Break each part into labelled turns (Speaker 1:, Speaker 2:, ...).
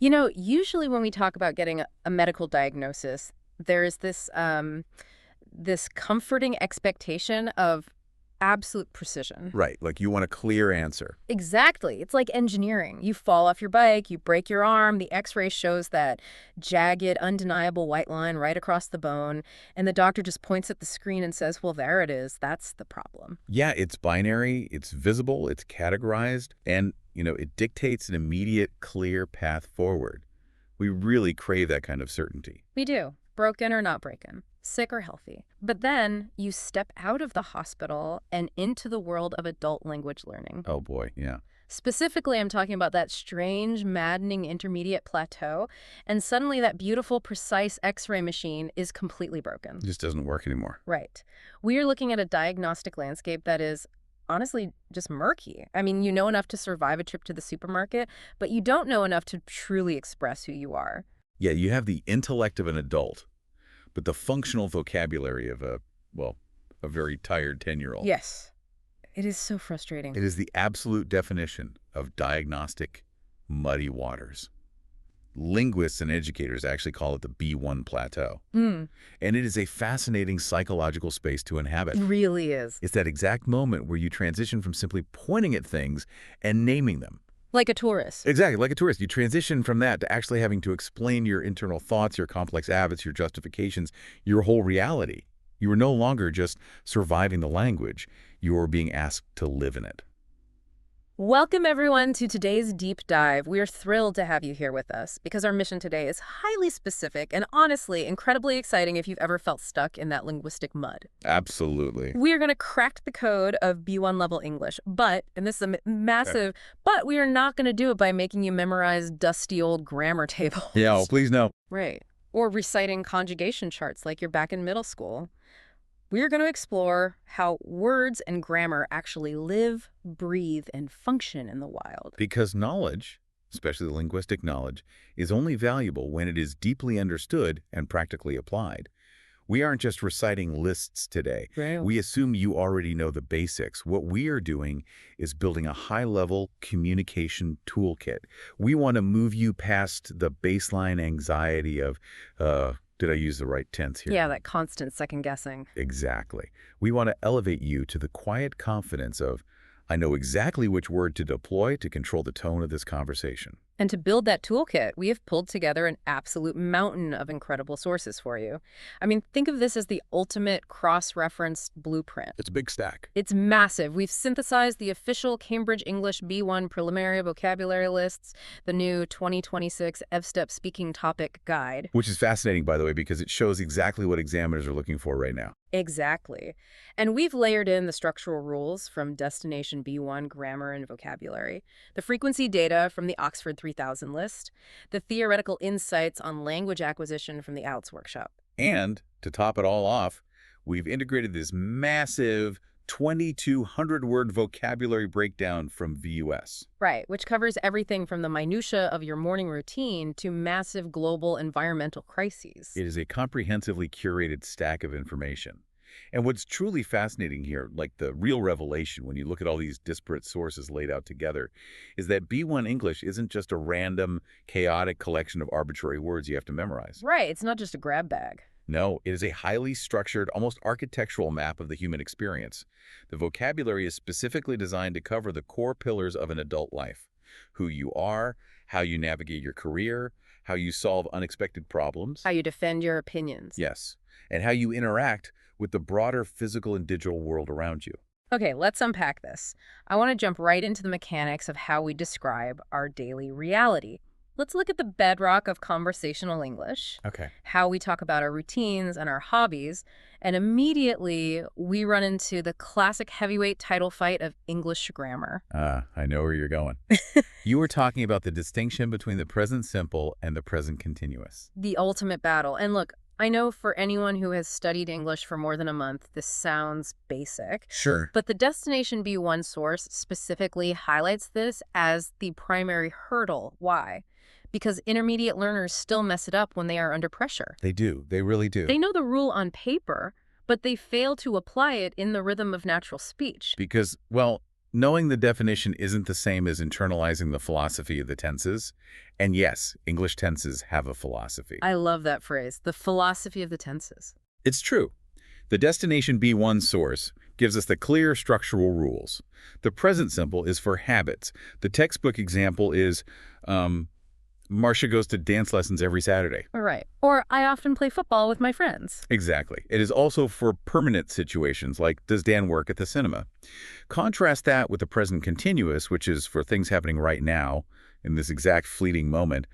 Speaker 1: Usually when we talk about getting a medical diagnosis, there is this comforting expectation of absolute precision.
Speaker 2: Right, like you want a clear answer.
Speaker 1: Exactly. It's like engineering. You fall off your bike, you break your arm, the x-ray shows that jagged, undeniable white line right across the bone, and the doctor just points at the screen and says, well, there it is. That's the problem.
Speaker 2: Yeah, it's binary, it's visible, it's categorized, and, it dictates an immediate, clear path forward. We really crave that kind of certainty.
Speaker 1: We do. Broken or not broken. Sick or healthy. But then you step out of the hospital and into the world of adult language learning.
Speaker 2: Oh boy, yeah.
Speaker 1: Specifically, I'm talking about that strange, maddening intermediate plateau, and suddenly that beautiful, precise X-ray machine is completely broken.
Speaker 2: It just doesn't work anymore.
Speaker 1: Right. We are looking at a diagnostic landscape that is honestly just murky. I mean, you know enough to survive a trip to the supermarket, but you don't know enough to truly express who you are.
Speaker 2: Yeah, you have the intellect of an adult, but the functional vocabulary of a very tired 10-year-old.
Speaker 1: Yes. It is so frustrating.
Speaker 2: It is the absolute definition of diagnostic muddy waters. Linguists and educators actually call it the B1 plateau.
Speaker 1: Mm,
Speaker 2: And it is a fascinating psychological space to inhabit.
Speaker 1: it really is.
Speaker 2: It's that exact moment where you transition from simply pointing at things and naming them.
Speaker 1: Like a tourist.
Speaker 2: Exactly, like a tourist. You transition from that to actually having to explain your internal thoughts, your complex habits, your justifications, your whole reality. You are no longer just surviving the language. You are being asked to live in it.
Speaker 1: Welcome, everyone, to today's deep dive. We are thrilled to have you here with us because our mission today is highly specific and honestly incredibly exciting if you've ever felt stuck in that linguistic mud.
Speaker 2: Absolutely.
Speaker 1: We are going to crack the code of B1 level English, but, and this is a massive, but we are not going to do it by making you memorize dusty old grammar tables.
Speaker 2: Yeah, well, please no.
Speaker 1: Right. Or reciting conjugation charts like you're back in middle school. We're going to explore how words and grammar actually live, breathe, and function in the wild.
Speaker 2: Because knowledge, especially linguistic knowledge, is only valuable when it is deeply understood and practically applied. We aren't just reciting lists today.
Speaker 1: Right.
Speaker 2: We assume you already know the basics. What we are doing is building a high-level communication toolkit. We want to move you past the baseline anxiety of, did I use the right tense here?
Speaker 1: Yeah, that constant second guessing.
Speaker 2: Exactly. We want to elevate you to the quiet confidence of, I know exactly which word to deploy to control the tone of this conversation.
Speaker 1: And to build that toolkit, we have pulled together an absolute mountain of incredible sources for you. I mean, think of this as the ultimate cross-referenced blueprint.
Speaker 2: It's a big stack.
Speaker 1: It's massive. We've synthesized the official Cambridge English B1 preliminary vocabulary lists, the new 2026 EVSTEP Speaking Topic Guide.
Speaker 2: Which is fascinating, by the way, because it shows exactly what examiners are looking for right now.
Speaker 1: Exactly. And we've layered in the structural rules from Destination B1 grammar and vocabulary, the frequency data from the Oxford 3000 list, the theoretical insights on language acquisition from the IELTS workshop.
Speaker 2: And to top it all off, we've integrated this massive 2,200-word vocabulary breakdown from VUS.
Speaker 1: Right, which covers everything from the minutia of your morning routine to massive global environmental crises.
Speaker 2: It is a comprehensively curated stack of information. And what's truly fascinating here, like the real revelation when you look at all these disparate sources laid out together, is that B1 English isn't just a random, chaotic collection of arbitrary words you have to memorize.
Speaker 1: Right, it's not just a grab bag.
Speaker 2: No, it is a highly structured, almost architectural map of the human experience. The vocabulary is specifically designed to cover the core pillars of an adult life: who you are, how you navigate your career, how you solve unexpected problems.
Speaker 1: How you defend your opinions.
Speaker 2: Yes, and how you interact with the broader physical and digital world around you.
Speaker 1: Okay, let's unpack this. I want to jump right into the mechanics of how we describe our daily reality. Let's look at the bedrock of conversational English,
Speaker 2: Okay.
Speaker 1: how we talk about our routines and our hobbies, and immediately we run into the classic heavyweight title fight of English grammar.
Speaker 2: I know where you're going. You were talking about the distinction between the present simple and the present continuous.
Speaker 1: The ultimate battle. And look, I know for anyone who has studied English for more than a month, this sounds basic.
Speaker 2: Sure.
Speaker 1: But the Destination B1 source specifically highlights this as the primary hurdle. Why? Because intermediate learners still mess it up when they are under pressure.
Speaker 2: They do. They really do.
Speaker 1: They know the rule on paper, but they fail to apply it in the rhythm of natural speech.
Speaker 2: Because, well, Knowing the definition isn't the same as internalizing the philosophy of the tenses. And yes, English tenses have a philosophy.
Speaker 1: I love that phrase, the philosophy of the tenses.
Speaker 2: It's true. The destination B1 source gives us the clear structural rules. The present simple is for habits. The textbook example is, Marcia goes to dance lessons every Saturday.
Speaker 1: All right. Or I often play football with my friends.
Speaker 2: Exactly. It is also for permanent situations, like does Dan work at the cinema? Contrast that with the present continuous, which is for things happening right now, in this exact fleeting moment,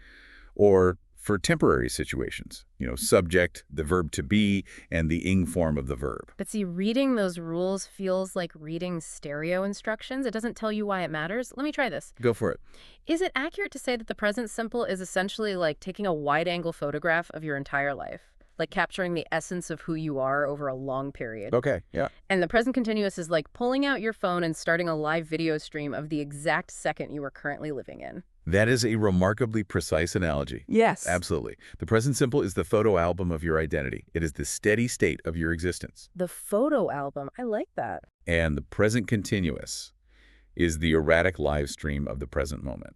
Speaker 2: or for temporary situations, subject, the verb to be, and the ing form of the verb.
Speaker 1: But see, reading those rules feels like reading stereo instructions. It doesn't tell you why it matters. Let me try this.
Speaker 2: Go for it.
Speaker 1: Is it accurate to say that the present simple is essentially like taking a wide-angle photograph of your entire life? Like capturing the essence of who you are over a long period.
Speaker 2: Okay, yeah.
Speaker 1: And the present continuous is like pulling out your phone and starting a live video stream of the exact second you are currently living in.
Speaker 2: That is a remarkably precise analogy.
Speaker 1: Yes.
Speaker 2: Absolutely. The present simple is the photo album of your identity. It is the steady state of your existence.
Speaker 1: The photo album. I like that.
Speaker 2: And the present continuous is the erratic live stream of the present moment.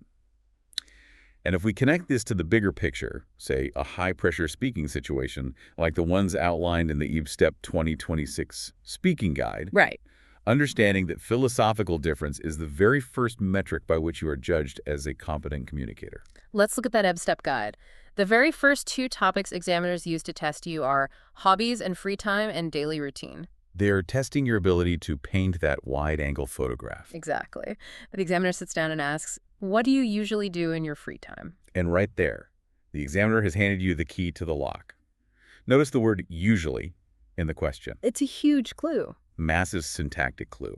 Speaker 2: And if we connect this to the bigger picture, say a high-pressure speaking situation like the ones outlined in the EBSTEP 2026 Speaking Guide,
Speaker 1: Right.
Speaker 2: understanding that philosophical difference is the very first metric by which you are judged as a competent communicator.
Speaker 1: Let's look at that EBSTEP guide. The very first two topics examiners use to test you are hobbies and free time and daily routine.
Speaker 2: They're testing your ability to paint that wide-angle photograph.
Speaker 1: Exactly. The examiner sits down and asks, what do you usually do in your free time?
Speaker 2: And right there, the examiner has handed you the key to the lock. Notice the word usually in the question.
Speaker 1: It's a huge clue.
Speaker 2: Massive syntactic clue.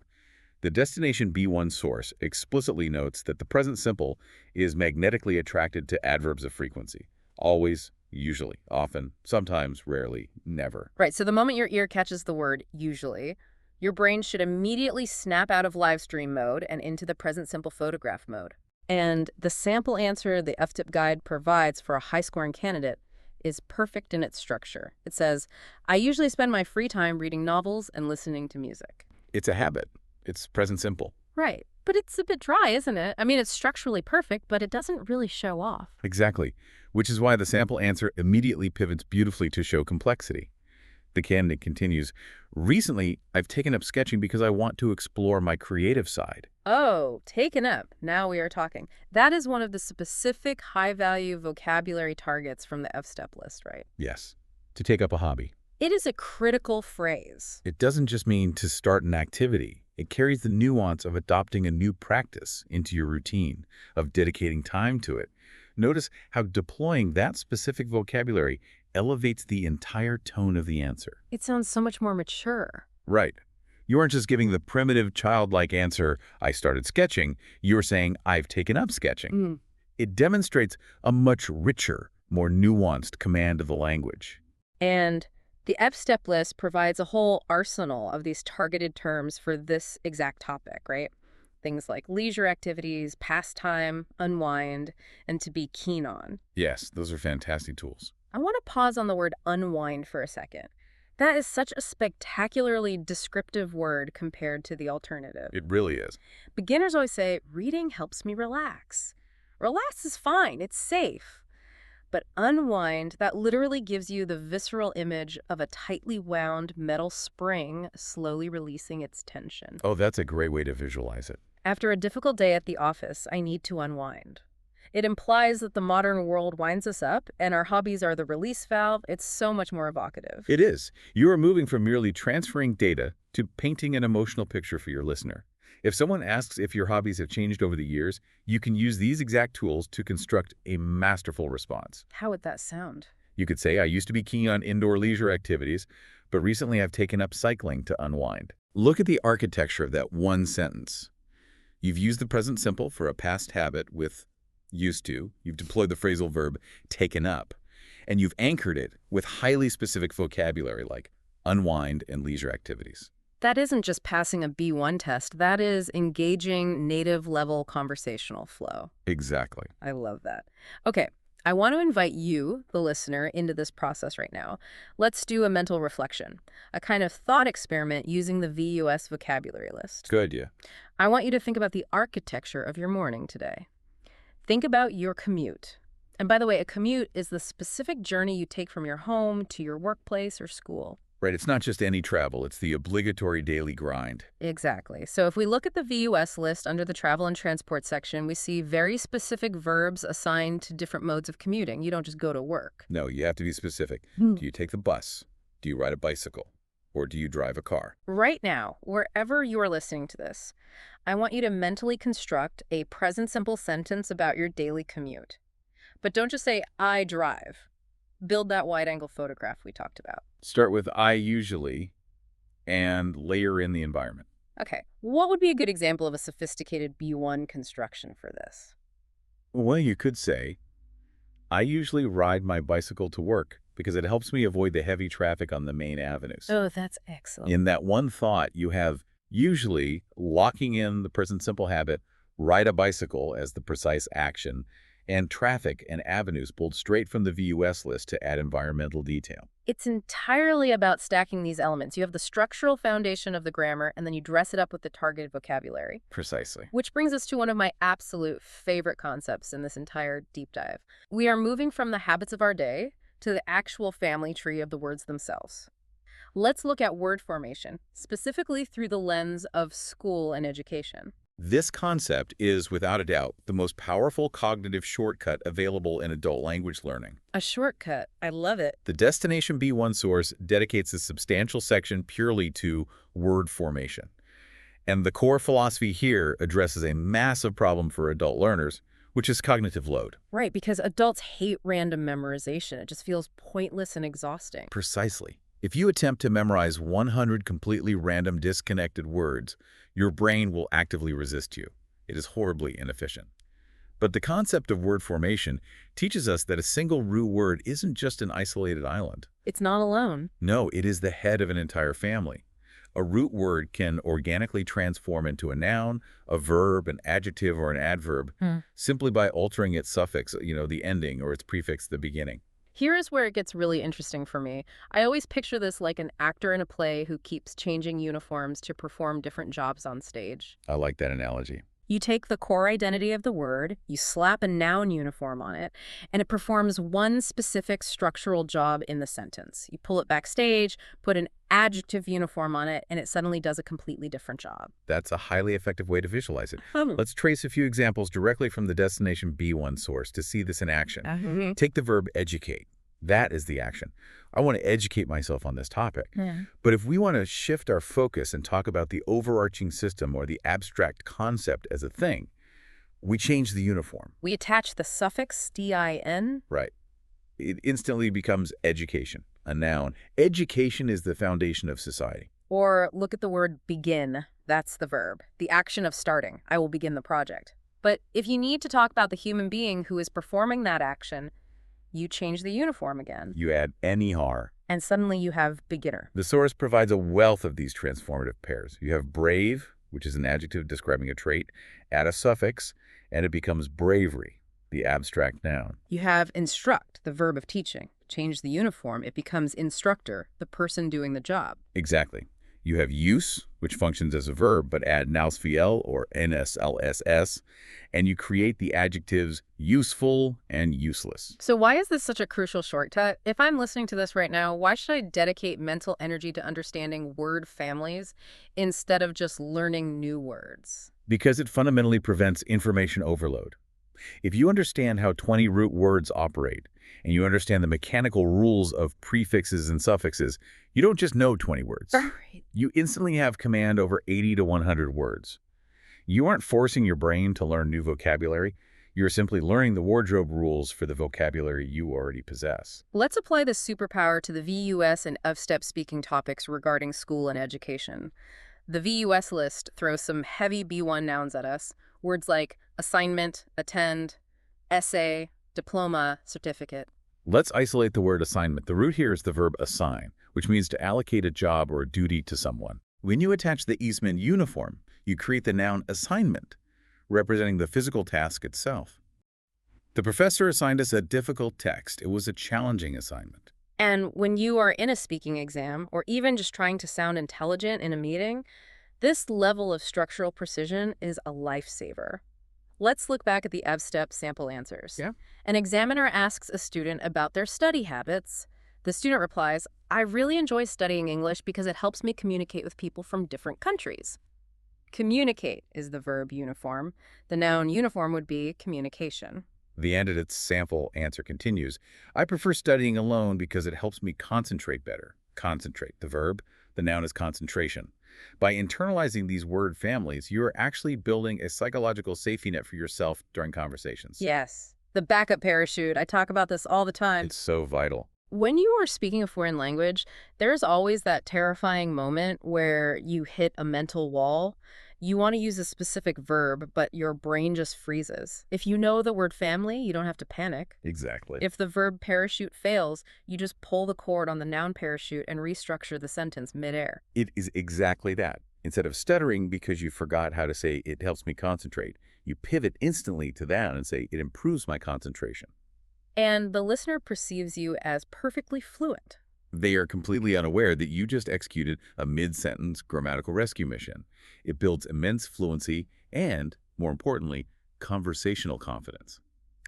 Speaker 2: The destination B1 source explicitly notes that the present simple is magnetically attracted to adverbs of frequency. Always, usually, often, sometimes, rarely, never.
Speaker 1: Right, so the moment your ear catches the word usually, your brain should immediately snap out of live stream mode and into the present simple photograph mode. And the sample answer the EBSTEP guide provides for a high-scoring candidate is perfect in its structure. It says, I usually spend my free time reading novels and listening to music.
Speaker 2: It's a habit. It's present simple.
Speaker 1: Right. But it's a bit dry, isn't it? I mean, it's structurally perfect, but it doesn't really show off.
Speaker 2: Exactly. Which is why the sample answer immediately pivots beautifully to show complexity. The candidate continues, recently, I've taken up sketching because I want to explore my creative side.
Speaker 1: Oh, taken up. Now we are talking. That is one of the specific high-value vocabulary targets from the EBSTEP list, right?
Speaker 2: Yes. To take up a hobby.
Speaker 1: It is a critical phrase.
Speaker 2: It doesn't just mean to start an activity. It carries the nuance of adopting a new practice into your routine, of dedicating time to it. Notice how deploying that specific vocabulary elevates the entire tone of the answer.
Speaker 1: It sounds so much more mature.
Speaker 2: Right. You aren't just giving the primitive, childlike answer, I started sketching. You're saying, I've taken up sketching. It demonstrates a much richer, more nuanced command of the language.
Speaker 1: And the EBSTEP list provides a whole arsenal of these targeted terms for this exact topic, right? Things like leisure activities, pastime, unwind, and to be keen on.
Speaker 2: Yes, those are fantastic tools.
Speaker 1: I want to pause on the word unwind for a second. That is such a spectacularly descriptive word compared to the alternative.
Speaker 2: It really is.
Speaker 1: Beginners always say, reading helps me relax. Relax is fine, it's safe. But unwind, that literally gives you the visceral image of a tightly wound metal spring slowly releasing its tension.
Speaker 2: Oh, that's a great way to visualize it.
Speaker 1: After a difficult day at the office, I need to unwind. It implies that the modern world winds us up, and our hobbies are the release valve. It's so much more evocative.
Speaker 2: It is. You are moving from merely transferring data to painting an emotional picture for your listener. If someone asks if your hobbies have changed over the years, you can use these exact tools to construct a masterful response.
Speaker 1: How would that sound?
Speaker 2: You could say, I used to be keen on indoor leisure activities, but recently I've taken up cycling to unwind. Look at the architecture of that one sentence. You've used the present simple for a past habit with used to. You've deployed the phrasal verb taken up, and you've anchored it with highly specific vocabulary like unwind and leisure activities.
Speaker 1: That isn't just passing a B1 test. That is engaging native-level conversational flow.
Speaker 2: Exactly.
Speaker 1: I love that. Okay, I want to invite you, the listener, into this process right now. Let's do a mental reflection, a kind of thought experiment using the VUS vocabulary list.
Speaker 2: Good, yeah.
Speaker 1: I want you to think about the architecture of your morning today. Think about your commute. And by the way, a commute is the specific journey you take from your home to your workplace or school.
Speaker 2: Right, it's not just any travel, it's the obligatory daily grind.
Speaker 1: Exactly. So if we look at the VUS list under the travel and transport section, we see very specific verbs assigned to different modes of commuting. You don't just go to work.
Speaker 2: No, you have to be specific.
Speaker 1: Hmm.
Speaker 2: Do you take the bus? Do you ride a bicycle? Or do you drive a car?
Speaker 1: Right now, wherever you are listening to this, I want you to mentally construct a present simple sentence about your daily commute. But don't just say, I drive. Build that wide-angle photograph we talked about.
Speaker 2: Start with I usually and layer in the environment.
Speaker 1: Okay, what would be a good example of a sophisticated B1 construction for this?
Speaker 2: Well, you could say, I usually ride my bicycle to work because it helps me avoid the heavy traffic on the main avenues.
Speaker 1: Oh, that's excellent.
Speaker 2: In that one thought, you have usually locking in the present simple habit, ride a bicycle as the precise action, and traffic and avenues pulled straight from the VUS list to add environmental detail.
Speaker 1: It's entirely about stacking these elements. You have the structural foundation of the grammar, and then you dress it up with the targeted vocabulary.
Speaker 2: Precisely.
Speaker 1: Which brings us to one of my absolute favorite concepts in this entire deep dive. We are moving from the habits of our day to the actual family tree of the words themselves. Let's look at word formation, specifically through the lens of school and education.
Speaker 2: This concept is, without a doubt, the most powerful cognitive shortcut available in adult language learning.
Speaker 1: A shortcut. I love it.
Speaker 2: The Destination B1 source dedicates a substantial section purely to word formation. And the core philosophy here addresses a massive problem for adult learners, which is cognitive load.
Speaker 1: Right, because adults hate random memorization. It just feels pointless and exhausting.
Speaker 2: Precisely. If you attempt to memorize 100 completely random disconnected words, your brain will actively resist you. It is horribly inefficient. But the concept of word formation teaches us that a single root word isn't just an isolated island.
Speaker 1: It's not alone.
Speaker 2: No, it is the head of an entire family. A root word can organically transform into a noun, a verb, an adjective, or an adverb simply by altering its suffix, the ending, or its prefix, the beginning.
Speaker 1: Here is where it gets really interesting for me. I always picture this like an actor in a play who keeps changing uniforms to perform different jobs on stage.
Speaker 2: I like that analogy.
Speaker 1: You take the core identity of the word, you slap a noun uniform on it, and it performs one specific structural job in the sentence. You pull it backstage, put an adjective uniform on it, and it suddenly does a completely different job.
Speaker 2: That's a highly effective way to visualize it. Let's trace a few examples directly from the Destination B1 source to see this in action. Take the verb educate. That is the action. I want to educate myself on this topic. But if we want to shift our focus and talk about the overarching system or the abstract concept as a thing, we change the uniform.
Speaker 1: We attach the suffix din.
Speaker 2: Right. It instantly becomes education, a noun. Education is the foundation of society.
Speaker 1: Or look at the word begin. That's the verb, the action of starting. I will begin the project. But if you need to talk about the human being who is performing that action, you change the uniform again.
Speaker 2: You add any-har.
Speaker 1: And suddenly you have beginner.
Speaker 2: The source provides a wealth of these transformative pairs. You have brave, which is an adjective describing a trait, add a suffix, and it becomes bravery, the abstract noun.
Speaker 1: You have instruct, the verb of teaching. Change the uniform, it becomes instructor, the person doing the job.
Speaker 2: Exactly. You have use, which functions as a verb, but add nous-vl or nslss, and you create the adjectives useful and useless.
Speaker 1: So why is this such a crucial shortcut? If I'm listening to this right now, why should I dedicate mental energy to understanding word families instead of just learning new words?
Speaker 2: Because it fundamentally prevents information overload. If you understand how 20 root words operate, and you understand the mechanical rules of prefixes and suffixes, you don't just know 20 words.
Speaker 1: Right.
Speaker 2: You instantly have command over 80 to 100 words. You aren't forcing your brain to learn new vocabulary. You're simply learning the wardrobe rules for the vocabulary you already possess.
Speaker 1: Let's apply this superpower to the VUS and F-step speaking topics regarding school and education. The VUS list throws some heavy B1 nouns at us, words like assignment, attend, essay, diploma, certificate.
Speaker 2: Let's isolate the word assignment. The root here is the verb assign, which means to allocate a job or a duty to someone. When you attach the Eastman uniform, you create the noun assignment, representing the physical task itself. The professor assigned us a difficult text. It was a challenging assignment.
Speaker 1: And when you are in a speaking exam, or even just trying to sound intelligent in a meeting, this level of structural precision is a lifesaver. Let's look back at the EVSTEP sample answers.
Speaker 2: Yeah.
Speaker 1: An examiner asks a student about their study habits. The student replies, "I really enjoy studying English because it helps me communicate with people from different countries." Communicate is the verb uniform. The noun uniform would be communication.
Speaker 2: The candidate's sample answer continues. I prefer studying alone because it helps me concentrate better. Concentrate, the verb. The noun is concentration. By internalizing these word families, you are actually building a psychological safety net for yourself during conversations.
Speaker 1: Yes. The backup parachute. I talk about this all the time.
Speaker 2: It's so vital.
Speaker 1: When you are speaking a foreign language, there's always that terrifying moment where you hit a mental wall. You want to use a specific verb, but your brain just freezes. If you know the word family, you don't have to panic.
Speaker 2: Exactly.
Speaker 1: If the verb parachute fails, you just pull the cord on the noun parachute and restructure the sentence midair.
Speaker 2: It is exactly that. Instead of stuttering because you forgot how to say it helps me concentrate, you pivot instantly to that and say it improves my concentration.
Speaker 1: And the listener perceives you as perfectly fluent.
Speaker 2: They are completely unaware that you just executed a mid-sentence grammatical rescue mission. It builds immense fluency and, more importantly, conversational confidence.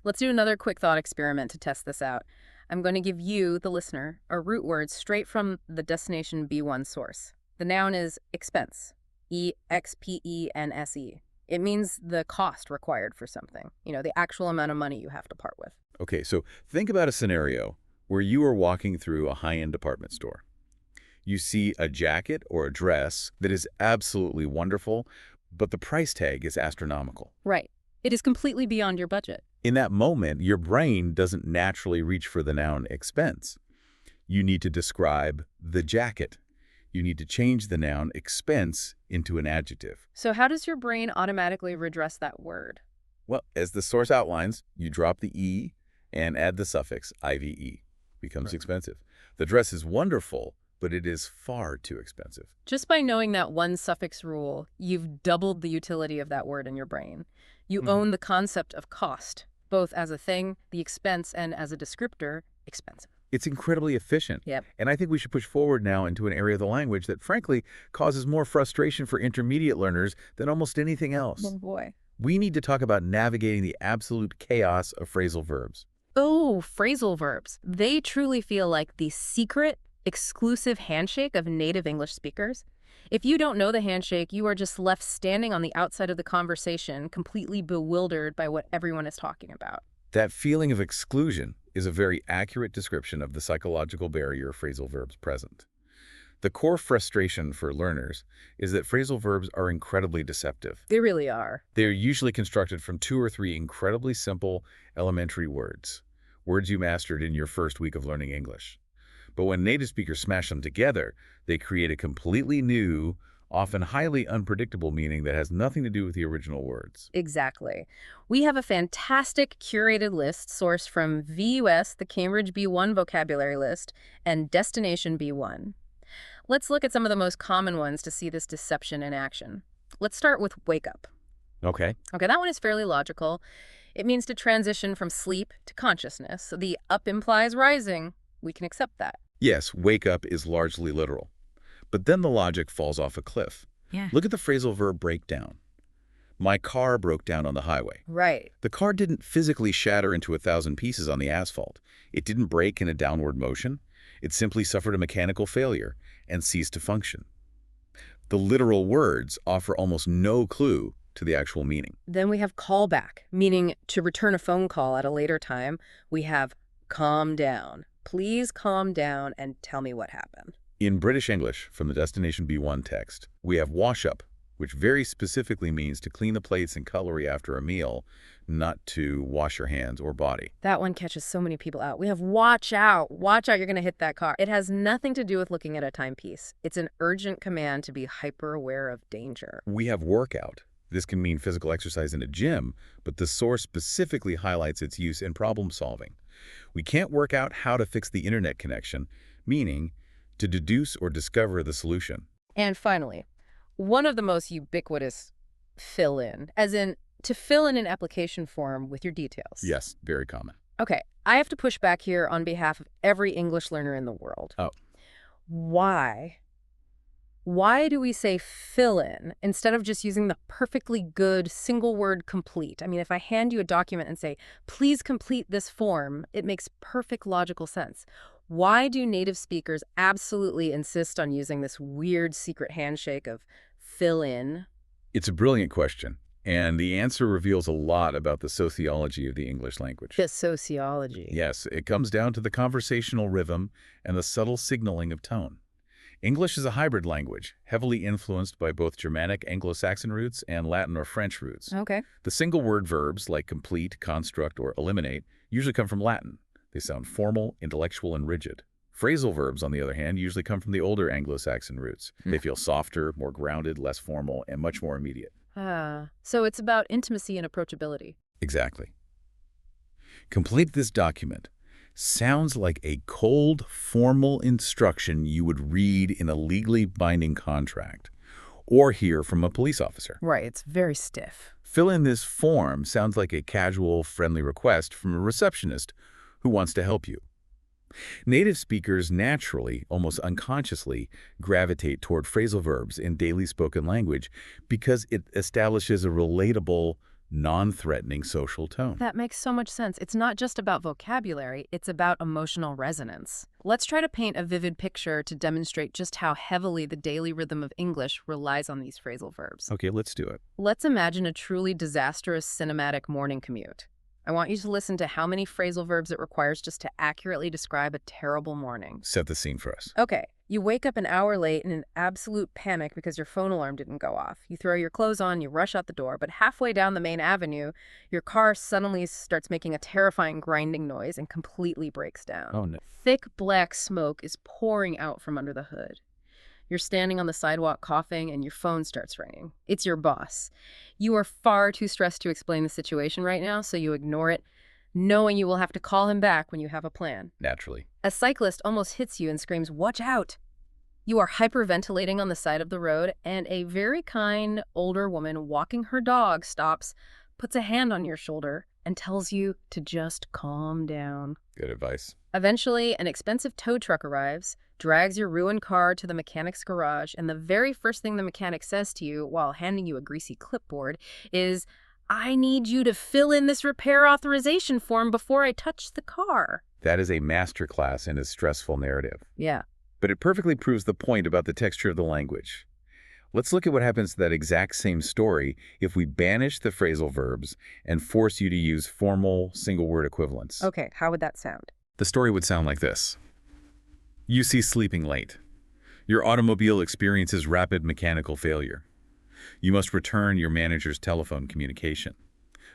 Speaker 1: Let's do another quick thought experiment to test this out. I'm going to give you, the listener, a root word straight from the Destination B1 source. The noun is expense, E-X-P-E-N-S-E. It means the cost required for something, the actual amount of money you have to part with.
Speaker 2: Okay, so think about a scenario where you are walking through a high-end department store. You see a jacket or a dress that is absolutely wonderful, but the price tag is astronomical.
Speaker 1: Right. It is completely beyond your budget.
Speaker 2: In that moment, your brain doesn't naturally reach for the noun expense. You need to describe the jacket. You need to change the noun expense into an adjective.
Speaker 1: So how does your brain automatically redress that word?
Speaker 2: Well, as the source outlines, you drop the E and add the suffix IVE. Becomes expensive. The dress is wonderful, but it is far too expensive.
Speaker 1: Just by knowing that one suffix rule, you've doubled the utility of that word in your brain. You own the concept of cost, both as a thing, the expense, and as a descriptor, expensive.
Speaker 2: It's incredibly efficient.
Speaker 1: Yep.
Speaker 2: And I think we should push forward now into an area of the language that, frankly, causes more frustration for intermediate learners than almost anything else.
Speaker 1: Oh, boy.
Speaker 2: We need to talk about navigating the absolute chaos of phrasal verbs.
Speaker 1: Oh, phrasal verbs. They truly feel like the secret, exclusive handshake of native English speakers. If you don't know the handshake, you are just left standing on the outside of the conversation, completely bewildered by what everyone is talking about.
Speaker 2: That feeling of exclusion is a very accurate description of the psychological barrier phrasal verbs present. The core frustration for learners is that phrasal verbs are incredibly deceptive.
Speaker 1: They really are.
Speaker 2: They're usually constructed from 2 or 3 incredibly simple, elementary words you mastered in your first week of learning English. But when native speakers smash them together, they create a completely new, often highly unpredictable meaning that has nothing to do with the original words.
Speaker 1: Exactly. We have a fantastic curated list sourced from VUS, the Cambridge B1 vocabulary list, and Destination B1. Let's look at some of the most common ones to see this deception in action. Let's start with wake up.
Speaker 2: Okay.
Speaker 1: Okay, that one is fairly logical. It means to transition from sleep to consciousness. So the up implies rising. We can accept that.
Speaker 2: Yes, wake up is largely literal. But then the logic falls off a cliff.
Speaker 1: Yeah.
Speaker 2: Look at the phrasal verb breakdown. My car broke down on the highway.
Speaker 1: Right.
Speaker 2: The car didn't physically shatter into 1,000 pieces on the asphalt. It didn't break in a downward motion. It simply suffered a mechanical failure and ceased to function. The literal words offer almost no clue to the actual meaning.
Speaker 1: Then we have callback, meaning to return a phone call at a later time. We have calm down. Please calm down and tell me what happened.
Speaker 2: In British English, from the Destination B1 text, we have wash up, which very specifically means to clean the plates and cutlery after a meal, not to wash your hands or body.
Speaker 1: That one catches so many people out. We have watch out. Watch out, you're going to hit that car. It has nothing to do with looking at a timepiece. It's an urgent command to be hyper aware of danger.
Speaker 2: We have workout. This can mean physical exercise in a gym, but the source specifically highlights its use in problem solving. We can't work out how to fix the internet connection, meaning to deduce or discover the solution.
Speaker 1: And finally, one of the most ubiquitous fill-in, as in to fill in an application form with your details.
Speaker 2: Yes, very common.
Speaker 1: Okay, I have to push back here on behalf of every English learner in the world.
Speaker 2: Oh.
Speaker 1: Why? Why do we say fill in instead of just using the perfectly good single word complete? I mean, if I hand you a document and say, please complete this form, it makes perfect logical sense. Why do native speakers absolutely insist on using this weird secret handshake of fill in?
Speaker 2: It's a brilliant question, and the answer reveals a lot about the sociology of the English language.
Speaker 1: The sociology.
Speaker 2: Yes, it comes down to the conversational rhythm and the subtle signaling of tone. English is a hybrid language, heavily influenced by both Germanic Anglo-Saxon roots and Latin or French roots.
Speaker 1: Okay.
Speaker 2: The single-word verbs like complete, construct, or eliminate usually come from Latin. They sound formal, intellectual, and rigid. Phrasal verbs, on the other hand, usually come from the older Anglo-Saxon roots. They feel softer, more grounded, less formal, and much more immediate.
Speaker 1: So it's about intimacy and approachability.
Speaker 2: Exactly. Complete this document sounds like a cold, formal instruction you would read in a legally binding contract or hear from a police officer.
Speaker 1: Right, it's very stiff.
Speaker 2: Fill in this form sounds like a casual, friendly request from a receptionist who wants to help you. Native speakers naturally, almost unconsciously, gravitate toward phrasal verbs in daily spoken language because it establishes a relatable, non-threatening social tone.
Speaker 1: That makes so much sense. It's not just about vocabulary, it's about emotional resonance. Let's try to paint a vivid picture to demonstrate just how heavily the daily rhythm of English relies on these phrasal verbs.
Speaker 2: Okay, let's do it.
Speaker 1: Let's imagine a truly disastrous cinematic morning commute. I want you to listen to how many phrasal verbs it requires just to accurately describe a terrible morning.
Speaker 2: Set the scene for us.
Speaker 1: Okay, you wake up an hour late in an absolute panic because your phone alarm didn't go off. You throw your clothes on, you rush out the door, but halfway down the main avenue, your car suddenly starts making a terrifying grinding noise and completely breaks down.
Speaker 2: Oh, no.
Speaker 1: Thick black smoke is pouring out from under the hood. You're standing on the sidewalk coughing and your phone starts ringing. It's your boss. You are far too stressed to explain the situation right now, so you ignore it, knowing you will have to call him back when you have a plan.
Speaker 2: Naturally.
Speaker 1: A cyclist almost hits you and screams, "Watch out!" You are hyperventilating on the side of the road, and a very kind older woman walking her dog stops, puts a hand on your shoulder, and tells you to just calm down.
Speaker 2: Good advice.
Speaker 1: Eventually, an expensive tow truck arrives, drags your ruined car to the mechanic's garage, and the very first thing the mechanic says to you while handing you a greasy clipboard is, "I need you to fill in this repair authorization form before I touch the car."
Speaker 2: That is a masterclass in a stressful narrative.
Speaker 1: Yeah.
Speaker 2: But it perfectly proves the point about the texture of the language. Let's look at what happens to that exact same story if we banish the phrasal verbs and force you to use formal, single-word equivalents.
Speaker 1: Okay, how would that sound?
Speaker 2: The story would sound like this. You see sleeping late. Your automobile experiences rapid mechanical failure. You must return your manager's telephone communication.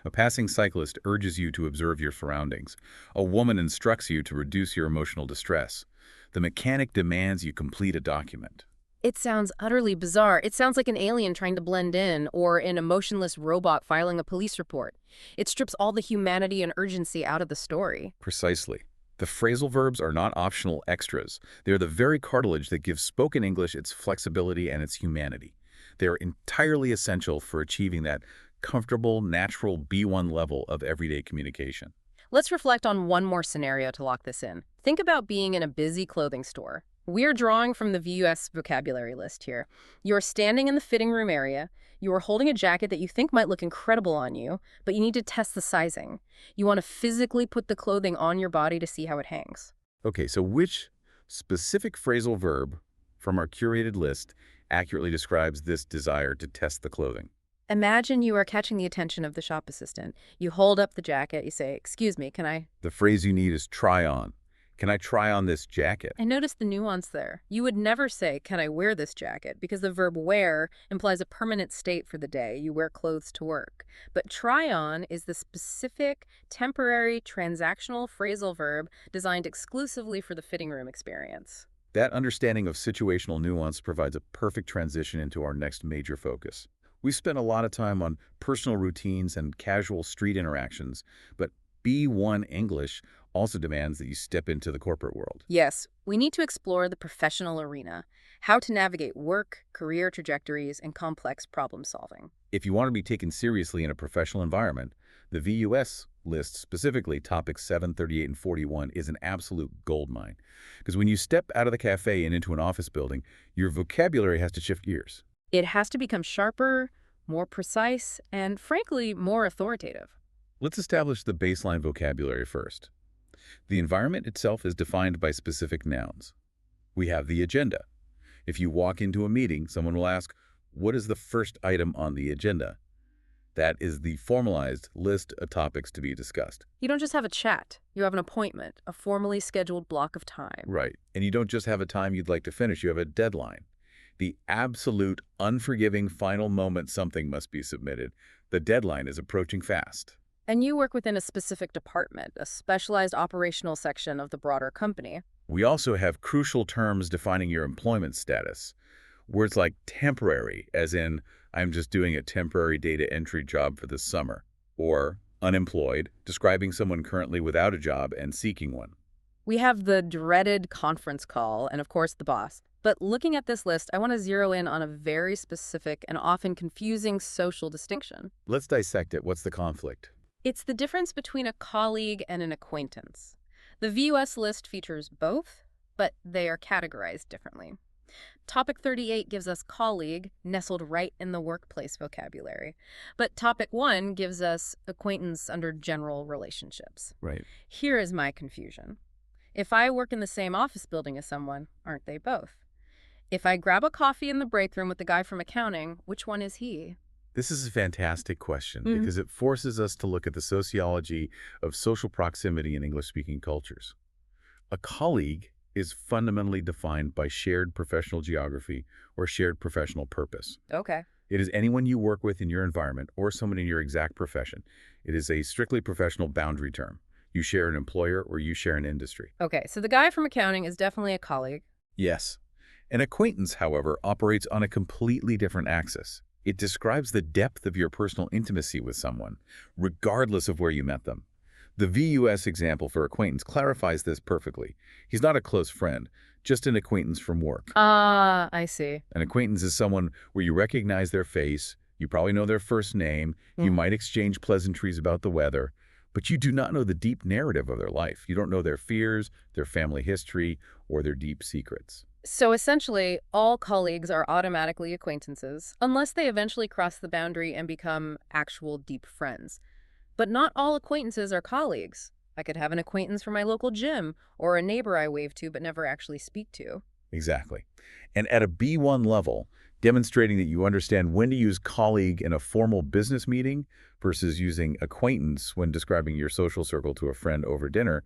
Speaker 2: A passing cyclist urges you to observe your surroundings. A woman instructs you to reduce your emotional distress. The mechanic demands you complete a document.
Speaker 1: It sounds utterly bizarre. It sounds like an alien trying to blend in, or an emotionless robot filing a police report. It strips all the humanity and urgency out of the story.
Speaker 2: Precisely. The phrasal verbs are not optional extras. They are the very cartilage that gives spoken English its flexibility and its humanity. They are entirely essential for achieving that comfortable, natural B1 level of everyday communication.
Speaker 1: Let's reflect on one more scenario to lock this in. Think about being in a busy clothing store. We're drawing from the VUS vocabulary list here. You're standing in the fitting room area. You are holding a jacket that you think might look incredible on you, but you need to test the sizing. You want to physically put the clothing on your body to see how it hangs.
Speaker 2: Okay, so which specific phrasal verb from our curated list accurately describes this desire to test the clothing?
Speaker 1: Imagine you are catching the attention of the shop assistant. You hold up the jacket. You say, "Excuse me, can I?"
Speaker 2: The phrase you need is try on. Can I try on this jacket?
Speaker 1: I noticed the nuance there. You would never say, "Can I wear this jacket?" because the verb wear implies a permanent state for the day. You wear clothes to work. But try on is the specific, temporary, transactional phrasal verb designed exclusively for the fitting room experience.
Speaker 2: That understanding of situational nuance provides a perfect transition into our next major focus. We've spent a lot of time on personal routines and casual street interactions, but B1 English also demands that you step into the corporate world.
Speaker 1: Yes, we need to explore the professional arena, how to navigate work, career trajectories, and complex problem solving.
Speaker 2: If you want to be taken seriously in a professional environment, the VUS list, specifically topics 7, 38, and 41, is an absolute goldmine. Because when you step out of the cafe and into an office building, your vocabulary has to shift gears.
Speaker 1: It has to become sharper, more precise, and frankly, more authoritative.
Speaker 2: Let's establish the baseline vocabulary first. The environment itself is defined by specific nouns. We have the agenda. If you walk into a meeting, someone will ask, what is the first item on the agenda? That is the formalized list of topics to be discussed.
Speaker 1: You don't just have a chat. You have an appointment, a formally scheduled block of time.
Speaker 2: Right. And you don't just have a time you'd like to finish, you have a deadline. The absolute, unforgiving final moment something must be submitted. The deadline is approaching fast.
Speaker 1: And you work within a specific department, a specialized operational section of the broader company.
Speaker 2: We also have crucial terms defining your employment status. Words like temporary, as in, I'm just doing a temporary data entry job for the summer, or unemployed, describing someone currently without a job and seeking one.
Speaker 1: We have the dreaded conference call and, of course, the boss. But looking at this list, I want to zero in on a very specific and often confusing social distinction.
Speaker 2: Let's dissect it. What's the conflict?
Speaker 1: It's the difference between a colleague and an acquaintance. The VUS list features both, but they are categorized differently. Topic 38 gives us colleague, nestled right in the workplace vocabulary. But Topic 1 gives us acquaintance under general relationships.
Speaker 2: Right.
Speaker 1: Here is my confusion. If I work in the same office building as someone, aren't they both? If I grab a coffee in the break room with the guy from accounting, which one is he?
Speaker 2: This is a fantastic question because it forces us to look at the sociology of social proximity in English-speaking cultures. A colleague is fundamentally defined by shared professional geography or shared professional purpose.
Speaker 1: Okay.
Speaker 2: It is anyone you work with in your environment or someone in your exact profession. It is a strictly professional boundary term. You share an employer or you share an industry.
Speaker 1: Okay, so the guy from accounting is definitely a colleague.
Speaker 2: Yes. An acquaintance, however, operates on a completely different axis. It describes the depth of your personal intimacy with someone, regardless of where you met them. The VUS example for acquaintance clarifies this perfectly. He's not a close friend, just an acquaintance from work.
Speaker 1: Ah, I see.
Speaker 2: An acquaintance is someone where you recognize their face, you probably know their first name, you might exchange pleasantries about the weather, but you do not know the deep narrative of their life. You don't know their fears, their family history, or their deep secrets.
Speaker 1: So essentially, all colleagues are automatically acquaintances, unless they eventually cross the boundary and become actual deep friends. But not all acquaintances are colleagues. I could have an acquaintance from my local gym, or a neighbor I wave to but never actually speak to.
Speaker 2: Exactly. And at a B1 level, demonstrating that you understand when to use colleague in a formal business meeting versus using acquaintance when describing your social circle to a friend over dinner,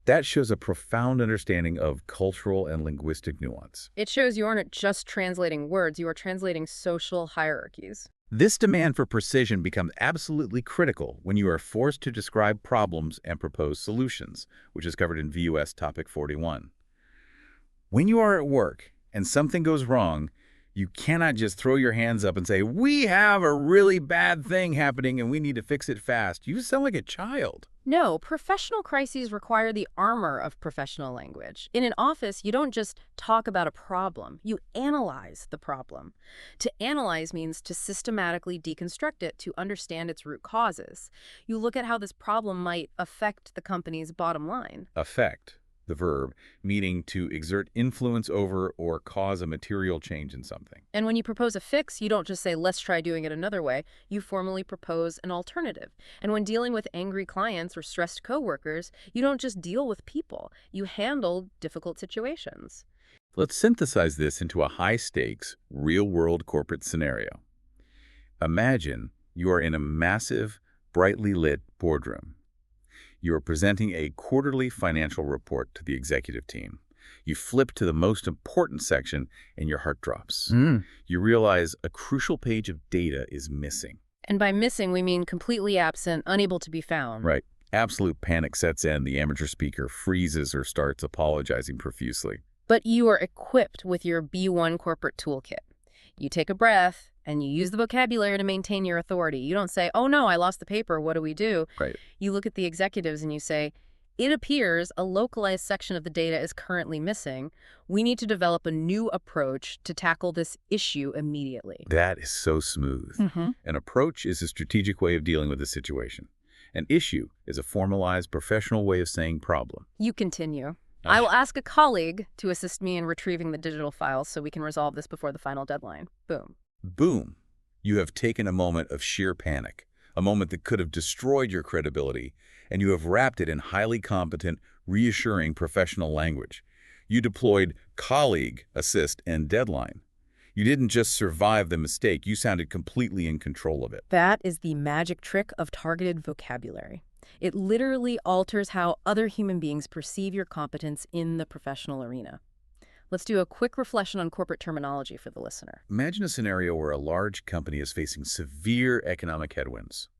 Speaker 2: that shows a profound understanding of cultural and linguistic nuance.
Speaker 1: It shows you aren't just translating words, you are translating social hierarchies.
Speaker 2: This demand for precision becomes absolutely critical when you are forced to describe problems and propose solutions, which is covered in VUS Topic 41. When you are at work and something goes wrong, you cannot just throw your hands up and say, we have a really bad thing happening and we need to fix it fast. You sound like a child.
Speaker 1: No, professional crises require the armor of professional language. In an office, you don't just talk about a problem, you analyze the problem. To analyze means to systematically deconstruct it to understand its root causes. You look at how this problem might affect the company's bottom line.
Speaker 2: Affect, the verb, meaning to exert influence over or cause a material change in something.
Speaker 1: And when you propose a fix, you don't just say, let's try doing it another way. You formally propose an alternative. And when dealing with angry clients or stressed coworkers, you don't just deal with people. You handle difficult situations.
Speaker 2: Let's synthesize this into a high-stakes, real-world corporate scenario. Imagine you are in a massive, brightly lit boardroom. You are presenting a quarterly financial report to the executive team. You flip to the most important section and your heart drops. You realize a crucial page of data is missing.
Speaker 1: And by missing, we mean completely absent, unable to be found.
Speaker 2: Right. Absolute panic sets in. The amateur speaker freezes or starts apologizing profusely.
Speaker 1: But you are equipped with your B1 corporate toolkit. You take a breath and you use the vocabulary to maintain your authority. You don't say, oh no, I lost the paper, what do we do?
Speaker 2: Right.
Speaker 1: You look at the executives and you say, It appears a localized section of the data is currently missing. We need to develop a new approach to tackle this issue immediately.
Speaker 2: That is so smooth.
Speaker 1: Mm-hmm.
Speaker 2: An approach is a strategic way of dealing with a situation. An issue is a formalized, professional way of saying problem.
Speaker 1: You continue.
Speaker 2: Ah.
Speaker 1: I will ask a colleague to assist me in retrieving the digital files so we can resolve this before the final deadline. Boom.
Speaker 2: Boom. You have taken a moment of sheer panic, a moment that could have destroyed your credibility, and you have wrapped it in highly competent, reassuring professional language. You deployed colleague, assist, and deadline. You didn't just survive the mistake, you sounded completely in control of it.
Speaker 1: That is the magic trick of targeted vocabulary. It literally alters how other human beings perceive your competence in the professional arena. Let's do a quick reflection on corporate terminology for the listener.
Speaker 2: Imagine a scenario where a large company is facing severe economic headwinds.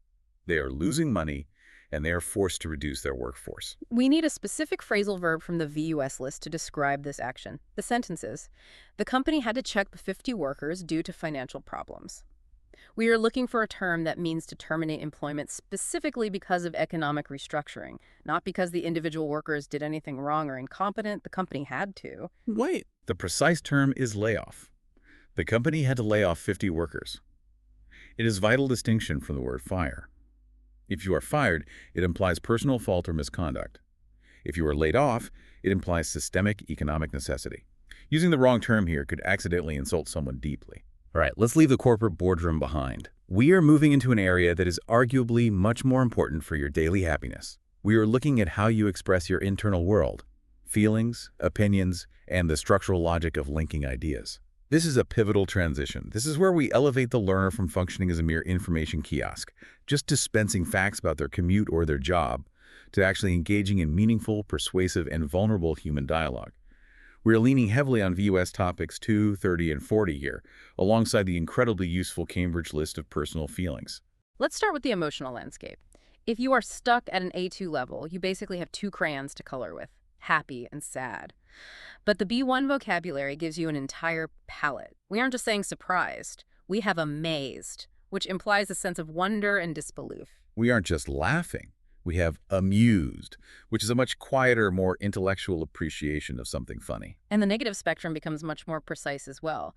Speaker 2: They are losing money, and they are forced to reduce their workforce.
Speaker 1: We need a specific phrasal verb from the VUS list to describe this action. The sentence is, the company had to check the 50 workers due to financial problems. We are looking for a term that means to terminate employment specifically because of economic restructuring, not because the individual workers did anything wrong or incompetent. The company had to.
Speaker 2: Wait. The precise term is layoff. The company had to lay off 50 workers. It is a vital distinction from the word fire. If you are fired, it implies personal fault or misconduct. If you are laid off, it implies systemic economic necessity. Using the wrong term here could accidentally insult someone deeply. All right, let's leave the corporate boardroom behind. We are moving into an area that is arguably much more important for your daily happiness. We are looking at how you express your internal world, feelings, opinions, and the structural logic of linking ideas. This is a pivotal transition. This is where we elevate the learner from functioning as a mere information kiosk, just dispensing facts about their commute or their job, to actually engaging in meaningful, persuasive, and vulnerable human dialogue. We are leaning heavily on VUS topics 2, 30, and 40 here, alongside the incredibly useful Cambridge list of personal feelings.
Speaker 1: Let's start with the emotional landscape. If you are stuck at an A2 level, you basically have two crayons to color with, happy and sad. But the B1 vocabulary gives you an entire palette. We aren't just saying surprised. We have amazed, which implies a sense of wonder and disbelief.
Speaker 2: We aren't just laughing. We have amused, which is a much quieter, more intellectual appreciation of something funny.
Speaker 1: And the negative spectrum becomes much more precise as well.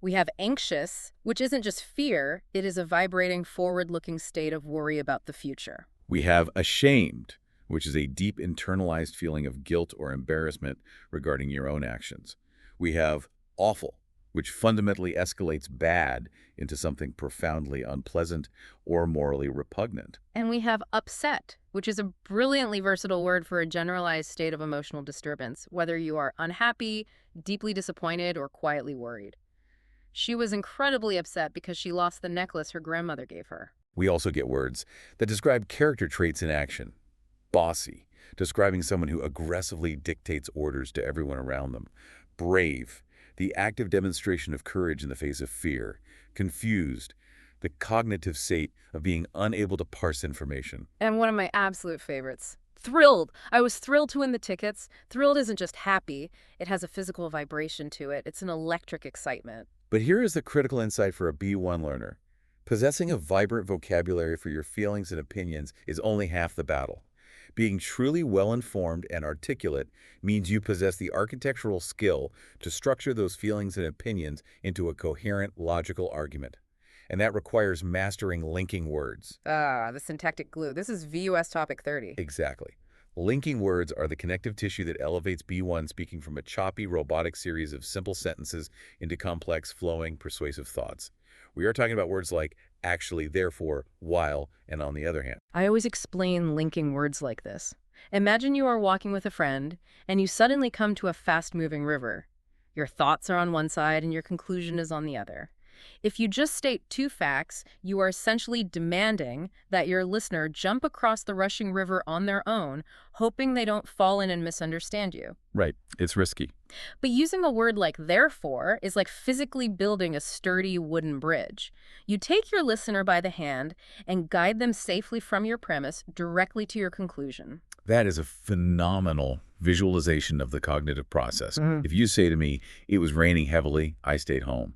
Speaker 1: We have anxious, which isn't just fear, it is a vibrating, forward-looking state of worry about the future.
Speaker 2: We have ashamed, which is a deep internalized feeling of guilt or embarrassment regarding your own actions. We have awful, which fundamentally escalates bad into something profoundly unpleasant or morally repugnant.
Speaker 1: And we have upset, which is a brilliantly versatile word for a generalized state of emotional disturbance, whether you are unhappy, deeply disappointed, or quietly worried. She was incredibly upset because she lost the necklace her grandmother gave her.
Speaker 2: We also get words that describe character traits in action. Bossy, describing someone who aggressively dictates orders to everyone around them. Brave, the active demonstration of courage in the face of fear. Confused, the cognitive state of being unable to parse information.
Speaker 1: And one of my absolute favorites, thrilled. I was thrilled to win the tickets. Thrilled isn't just happy. It has a physical vibration to it. It's an electric excitement.
Speaker 2: But here is the critical insight for a B1 learner. Possessing a vibrant vocabulary for your feelings and opinions is only half the battle. Being truly well-informed and articulate means you possess the architectural skill to structure those feelings and opinions into a coherent, logical argument. And that requires mastering linking words.
Speaker 1: The syntactic glue. This is VUS topic 30.
Speaker 2: Exactly. Linking words are the connective tissue that elevates B1 speaking from a choppy, robotic series of simple sentences into complex, flowing, persuasive thoughts. We are talking about words like actually, therefore, while, and on the other hand.
Speaker 1: I always explain linking words like this. Imagine you are walking with a friend, and you suddenly come to a fast-moving river. Your thoughts are on one side, and your conclusion is on the other. If you just state two facts, you are essentially demanding that your listener jump across the rushing river on their own, hoping they don't fall in and misunderstand you.
Speaker 2: Right. It's risky.
Speaker 1: But using a word like therefore is like physically building a sturdy wooden bridge. You take your listener by the hand and guide them safely from your premise directly to your conclusion.
Speaker 2: That is a phenomenal visualization of the cognitive process. If you say to me, it was raining heavily, I stayed home.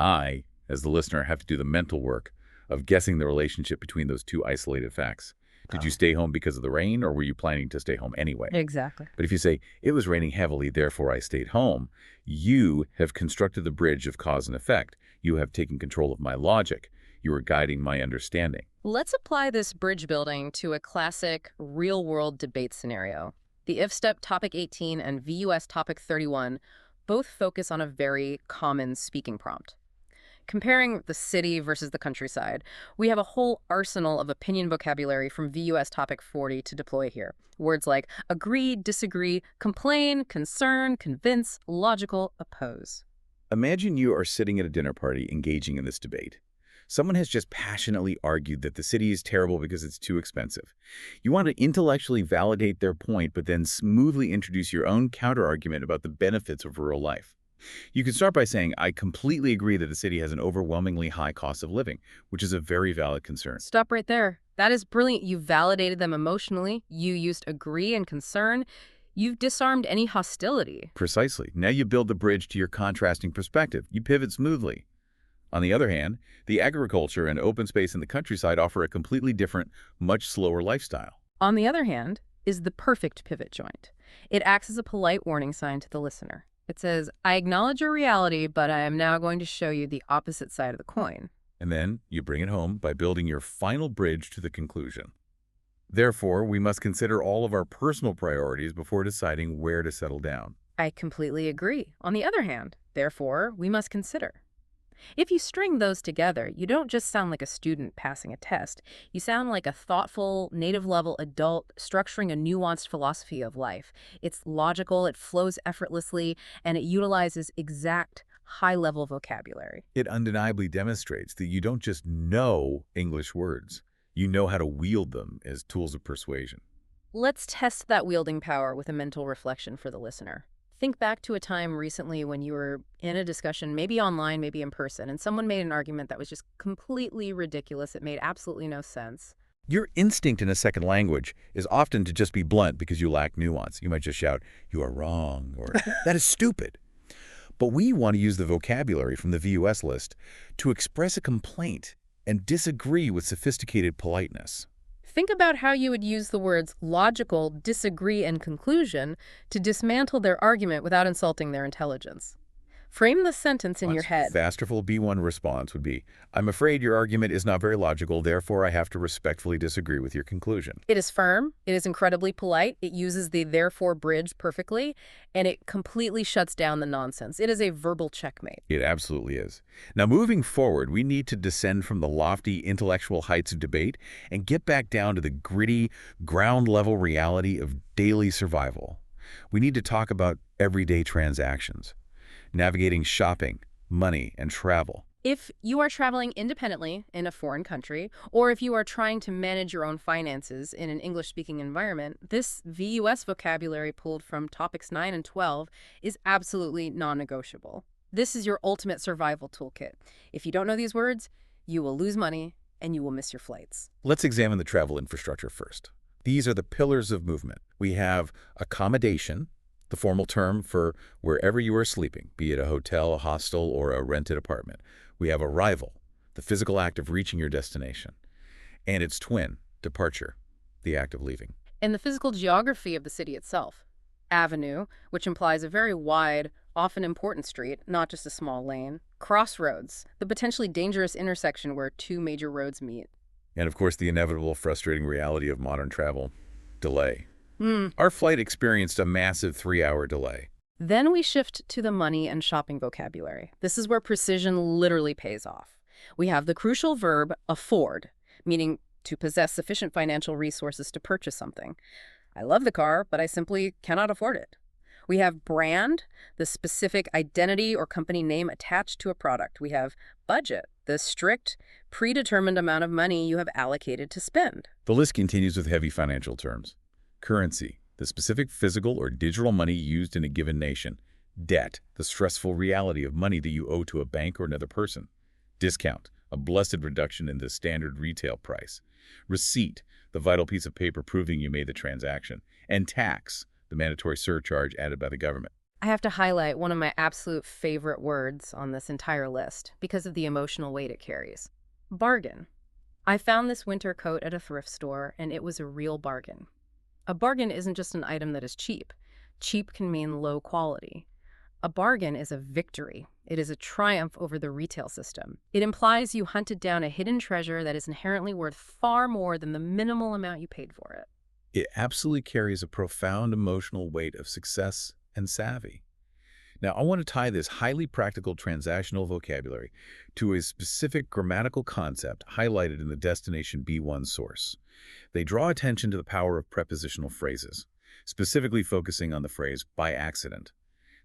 Speaker 2: I, as the listener, have to do the mental work of guessing the relationship between those two isolated facts. Did you
Speaker 1: Oh,
Speaker 2: stay home because of the rain, or were you planning to stay home anyway?
Speaker 1: exactly.
Speaker 2: But if you say, it was raining heavily, therefore I stayed home, you have constructed the bridge of cause and effect. You have taken control of my logic. You are guiding my understanding.
Speaker 1: Let's apply this bridge building to a classic real-world debate scenario. The IF-STEP Topic 18 and VUS Topic 31 both focus on a very common speaking prompt. Comparing the city versus the countryside, we have a whole arsenal of opinion vocabulary from VUS Topic 40 to deploy here. Words like agree, disagree, complain, concern, convince, logical, oppose.
Speaker 2: Imagine you are sitting at a dinner party engaging in this debate. Someone has just passionately argued that the city is terrible because it's too expensive. You want to intellectually validate their point, but then smoothly introduce your own counterargument about the benefits of rural life. You can start by saying, I completely agree that the city has an overwhelmingly high cost of living, which is a very valid concern.
Speaker 1: Stop right there. That is brilliant. You validated them emotionally. You used agree and concern. You've disarmed any hostility.
Speaker 2: Precisely. Now you build the bridge to your contrasting perspective. You pivot smoothly. On the other hand, the agriculture and open space in the countryside offer a completely different, much slower lifestyle.
Speaker 1: On the other hand, is the perfect pivot joint. It acts as a polite warning sign to the listener. It says, I acknowledge your reality, but I am now going to show you the opposite side of the coin.
Speaker 2: And then you bring it home by building your final bridge to the conclusion. Therefore, we must consider all of our personal priorities before deciding where to settle down.
Speaker 1: I completely agree. On the other hand, therefore, we must consider. If you string those together, you don't just sound like a student passing a test. You sound like a thoughtful, native-level adult structuring a nuanced philosophy of life. It's logical, it flows effortlessly, and it utilizes exact, high-level vocabulary.
Speaker 2: It undeniably demonstrates that you don't just know English words. You know how to wield them as tools of persuasion.
Speaker 1: Let's test that wielding power with a mental reflection for the listener. Think back to a time recently when you were in a discussion, maybe online, maybe in person, and someone made an argument that was just completely ridiculous. It made absolutely no sense.
Speaker 2: Your instinct in a second language is often to just be blunt because you lack nuance. You might just shout, you are wrong, or that is stupid. But we want to use the vocabulary from the VUS list to express a complaint and disagree with sophisticated politeness.
Speaker 1: Think about how you would use the words logical, disagree, and conclusion to dismantle their argument without insulting their intelligence. Frame the sentence in your head.
Speaker 2: Masterful B1 response would be, I'm afraid your argument is not very logical, therefore I have to respectfully disagree with your conclusion.
Speaker 1: It is firm, it is incredibly polite, it uses the therefore bridge perfectly, and it completely shuts down the nonsense. It is a verbal checkmate.
Speaker 2: It absolutely is. Now, moving forward, we need to descend from the lofty intellectual heights of debate and get back down to the gritty, ground-level reality of daily survival. We need to talk about everyday transactions, navigating shopping, money, and travel.
Speaker 1: If you are traveling independently in a foreign country, or if you are trying to manage your own finances in an English-speaking environment, this VUS vocabulary pulled from topics 9 and 12 is absolutely non-negotiable. This is your ultimate survival toolkit. If you don't know these words, you will lose money and you will miss your flights.
Speaker 2: Let's examine the travel infrastructure first. These are the pillars of movement. We have accommodation, the formal term for wherever you are sleeping, be it a hotel, a hostel, or a rented apartment. We have arrival, the physical act of reaching your destination, and its twin, departure, the act of leaving.
Speaker 1: And the physical geography of the city itself. Avenue, which implies a very wide, often important street, not just a small lane. Crossroads, the potentially dangerous intersection where two major roads meet.
Speaker 2: And of course, the inevitable frustrating reality of modern travel, delay. Our flight experienced a massive 3-hour delay.
Speaker 1: Then we shift to the money and shopping vocabulary. This is where precision literally pays off. We have the crucial verb afford, meaning to possess sufficient financial resources to purchase something. I love the car, but I simply cannot afford it. We have brand, the specific identity or company name attached to a product. We have budget, the strict, predetermined amount of money you have allocated to spend.
Speaker 2: The list continues with heavy financial terms. Currency, the specific physical or digital money used in a given nation. Debt, the stressful reality of money that you owe to a bank or another person. Discount, a blessed reduction in the standard retail price. Receipt, the vital piece of paper proving you made the transaction. And tax, the mandatory surcharge added by the government.
Speaker 1: I have to highlight one of my absolute favorite words on this entire list because of the emotional weight it carries. Bargain. I found this winter coat at a thrift store, and it was a real bargain. A bargain isn't just an item that is cheap. Cheap can mean low quality. A bargain is a victory. It is a triumph over the retail system. It implies you hunted down a hidden treasure that is inherently worth far more than the minimal amount you paid for it.
Speaker 2: It absolutely carries a profound emotional weight of success and savvy. Now, I want to tie this highly practical transactional vocabulary to a specific grammatical concept highlighted in the Destination B1 source. They draw attention to the power of prepositional phrases, specifically focusing on the phrase by accident.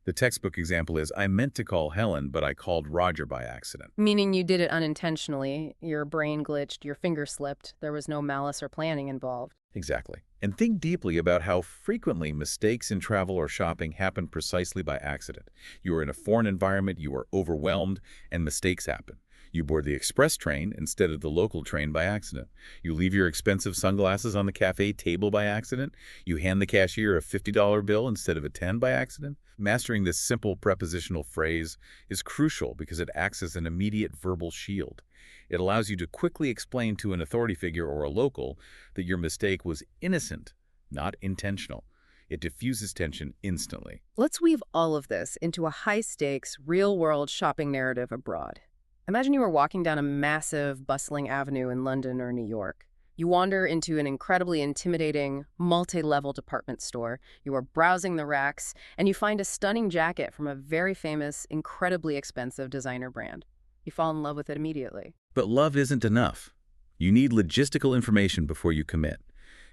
Speaker 2: The textbook example is, I meant to call Helen, but I called Roger by accident.
Speaker 1: Meaning you did it unintentionally, your brain glitched, your finger slipped, there was no malice or planning involved.
Speaker 2: Exactly. And think deeply about how frequently mistakes in travel or shopping happen precisely by accident. You are in a foreign environment, you are overwhelmed, and mistakes happen. You board the express train instead of the local train by accident. You leave your expensive sunglasses on the cafe table by accident. You hand the cashier a $50 bill instead of a 10 by accident. Mastering this simple prepositional phrase is crucial because it acts as an immediate verbal shield. It allows you to quickly explain to an authority figure or a local that your mistake was innocent, not intentional. It diffuses tension instantly.
Speaker 1: Let's weave all of this into a high-stakes, real-world shopping narrative abroad. Imagine you were walking down a massive, bustling avenue in London or New York. You wander into an incredibly intimidating, multi-level department store. You are browsing the racks, and you find a stunning jacket from a very famous, incredibly expensive designer brand. You fall in love with it immediately.
Speaker 2: But love isn't enough. You need logistical information before you commit.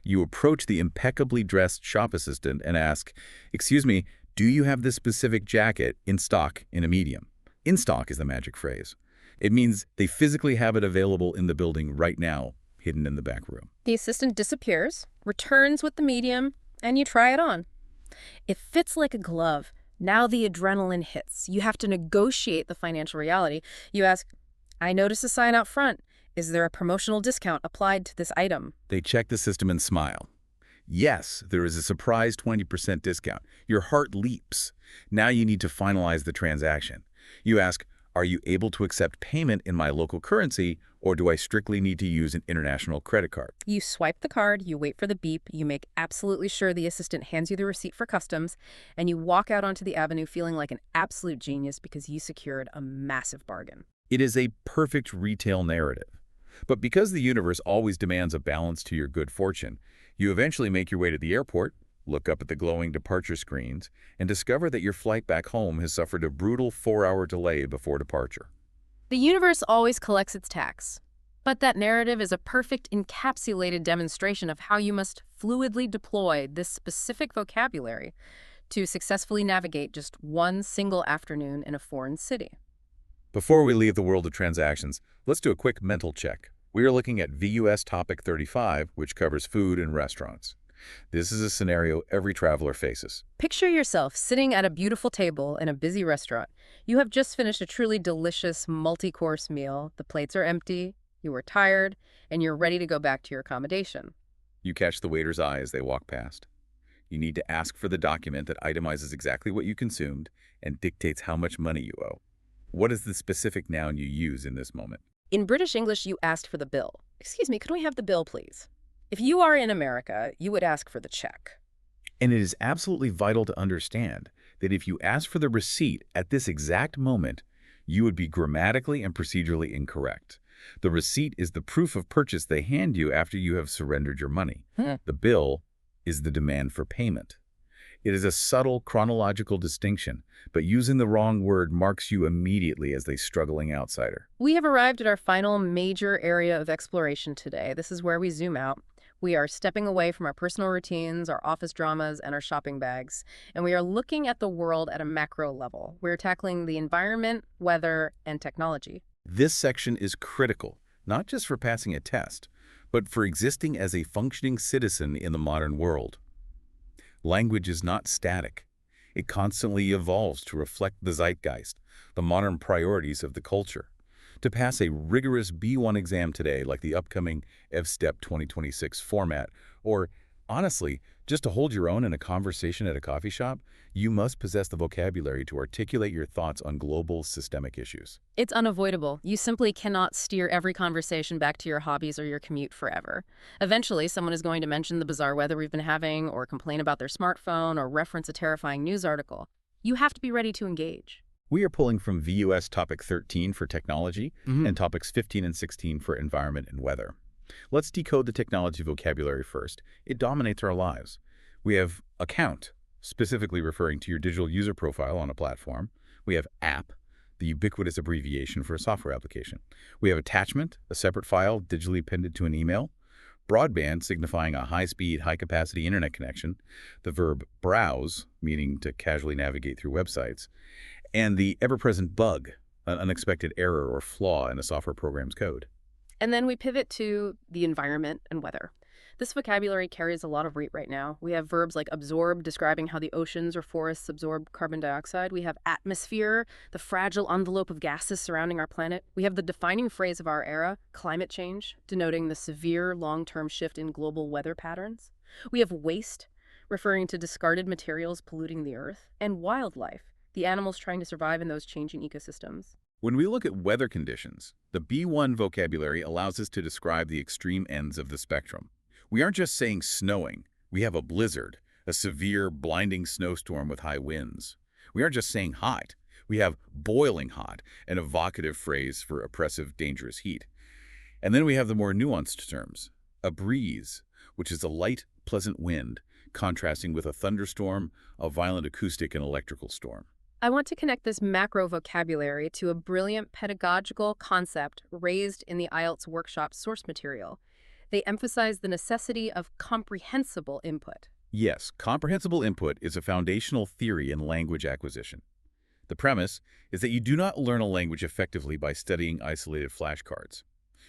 Speaker 2: You approach the impeccably dressed shop assistant and ask, "Excuse me, do you have this specific jacket in stock in a medium?" In stock is the magic phrase. It means they physically have it available in the building right now, hidden in the back room.
Speaker 1: The assistant disappears, returns with the medium, and you try it on. It fits like a glove. Now the adrenaline hits. You have to negotiate the financial reality. You ask, I notice a sign out front. Is there a promotional discount applied to this item?
Speaker 2: They check the system and smile. Yes, there is a surprise 20% discount. Your heart leaps. Now you need to finalize the transaction. You ask, are you able to accept payment in my local currency, or do I strictly need to use an international credit card?
Speaker 1: You swipe the card, you wait for the beep, you make absolutely sure the assistant hands you the receipt for customs, and you walk out onto the avenue feeling like an absolute genius because you secured a massive bargain.
Speaker 2: It is a perfect retail narrative. But because the universe always demands a balance to your good fortune, you eventually make your way to the airport, look up at the glowing departure screens, and discover that your flight back home has suffered a brutal 4-hour delay before departure.
Speaker 1: The universe always collects its tax. But that narrative is a perfect encapsulated demonstration of how you must fluidly deploy this specific vocabulary to successfully navigate just one single afternoon in a foreign city.
Speaker 2: Before we leave the world of transactions, let's do a quick mental check. We are looking at VUS Topic 35, which covers food and restaurants. This is a scenario every traveler faces.
Speaker 1: Picture yourself sitting at a beautiful table in a busy restaurant. You have just finished a truly delicious multi-course meal. The plates are empty, you are tired, and you're ready to go back to your accommodation.
Speaker 2: You catch the waiter's eye as they walk past. You need to ask for the document that itemizes exactly what you consumed and dictates how much money you owe. What is the specific noun you use in this moment?
Speaker 1: In British English, you asked for the bill. Excuse me, could we have the bill, please? If you are in America, you would ask for the check.
Speaker 2: And it is absolutely vital to understand that if you ask for the receipt at this exact moment, you would be grammatically and procedurally incorrect. The receipt is the proof of purchase they hand you after you have surrendered your money. The bill is the demand for payment. It is a subtle chronological distinction, but using the wrong word marks you immediately as a struggling outsider.
Speaker 1: We have arrived at our final major area of exploration today. This is where we zoom out. We are stepping away from our personal routines, our office dramas, and our shopping bags, and we are looking at the world at a macro level. We're tackling the environment, weather, and technology.
Speaker 2: This section is critical, not just for passing a test, but for existing as a functioning citizen in the modern world. Language is not static. It constantly evolves to reflect the zeitgeist, the modern priorities of the culture. To pass a rigorous B1 exam today, like the upcoming EVSTEP 2026 format, or Honestly, just to hold your own in a conversation at a coffee shop, you must possess the vocabulary to articulate your thoughts on global systemic issues.
Speaker 1: It's unavoidable. You simply cannot steer every conversation back to your hobbies or your commute forever. Eventually, someone is going to mention the bizarre weather we've been having, or complain about their smartphone, or reference a terrifying news article. You have to be ready to engage.
Speaker 2: We are pulling from VUS Topic 13 for technology and topics 15 and 16 for environment and weather. Let's decode the technology vocabulary first. It dominates our lives. We have account, specifically referring to your digital user profile on a platform. We have app, the ubiquitous abbreviation for a software application. We have attachment, a separate file digitally appended to an email. Broadband, signifying a high-speed, high-capacity internet connection. The verb browse, meaning to casually navigate through websites. And the ever-present bug, an unexpected error or flaw in a software program's code.
Speaker 1: And then we pivot to the environment and weather. This vocabulary carries a lot of weight right now. We have verbs like absorb, describing how the oceans or forests absorb carbon dioxide. We have atmosphere, the fragile envelope of gases surrounding our planet. We have the defining phrase of our era, climate change, denoting the severe long-term shift in global weather patterns. We have waste, referring to discarded materials polluting the earth. And wildlife, the animals trying to survive in those changing ecosystems.
Speaker 2: When we look at weather conditions, the B1 vocabulary allows us to describe the extreme ends of the spectrum. We aren't just saying snowing. We have a blizzard, a severe, blinding snowstorm with high winds. We aren't just saying hot. We have boiling hot, an evocative phrase for oppressive, dangerous heat. And then we have the more nuanced terms, a breeze, which is a light, pleasant wind, contrasting with a thunderstorm, a violent acoustic and electrical storm.
Speaker 1: I want to connect this macro vocabulary to a brilliant pedagogical concept raised in the IELTS workshop source material. They emphasize the necessity of comprehensible input.
Speaker 2: Yes, comprehensible input is a foundational theory in language acquisition. The premise is that you do not learn a language effectively by studying isolated flashcards.